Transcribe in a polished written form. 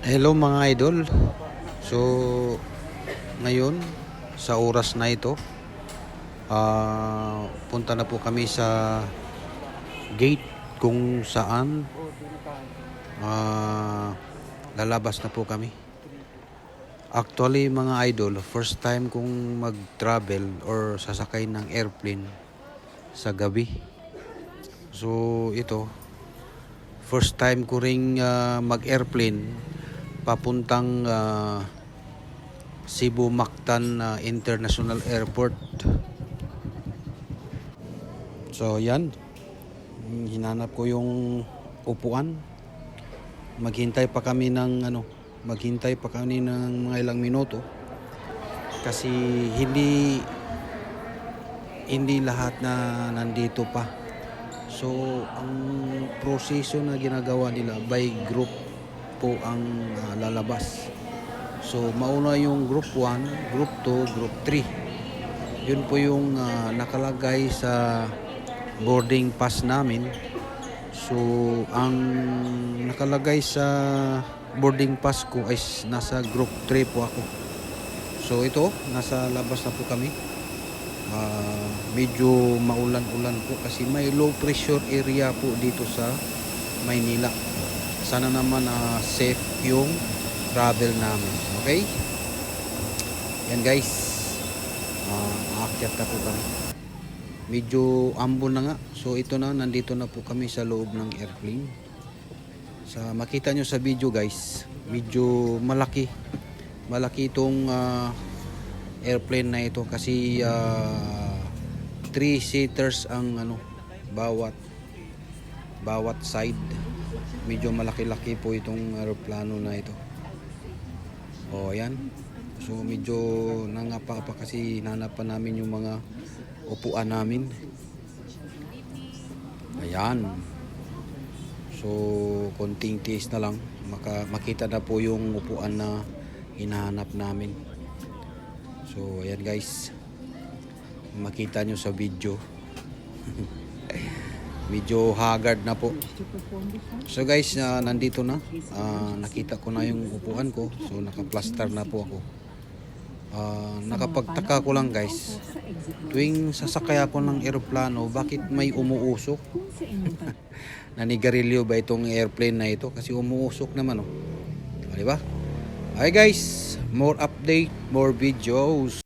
Hello mga idol. So ngayon sa oras na ito, punta na po kami sa gate kung saan lalabas na po kami. Actually mga idol, first time kong mag-travel or sasakay ng airplane sa gabi. So ito, first time ko ring mag-airplane papuntang Cebu Mactan International Airport. So yan, hinanap ko yung upuan. Maghintay pa kami ng mga ilang minuto kasi hindi lahat na nandito pa. So ang proseso na ginagawa nila by group po ang lalabas. So mauna yung group 1, group 2, group 3. Yun po yung nakalagay sa boarding pass namin. So ang nakalagay sa boarding pass ko ay nasa group 3 po ako. So ito, nasa labas na po kami. Medyo maulan-ulan po kasi may low pressure area po dito sa Maynila. Sana naman safe yung travel namin. Okay? Yan guys. Aakyat na po kami. Medyo ambon na nga. So ito na, nandito na po kami sa loob ng airplane. Makita nyo sa video guys, medyo malaki. Malaki itong airplane na ito kasi 3 seaters ang bawat side. Medyo malaki-laki po itong aeroplano na ito. O ayan. So medyo nangapa pa kasi hinanapan namin yung mga upuan namin. Ayan. So konting tiis na lang makita na po yung upuan na hinahanap namin. So ayan guys, makita nyo sa video. Medyo haggard na po. So guys, nandito na. Nakita ko na yung upuan ko. So naka-plaster na po ako. Nakapagtaka ko lang guys, tuwing sasakay ako ng eroplano, bakit may umuusok? Nanigarilyo ba itong airplane na ito? Kasi umuusok naman oh. Diba? Okay guys, more update, more videos.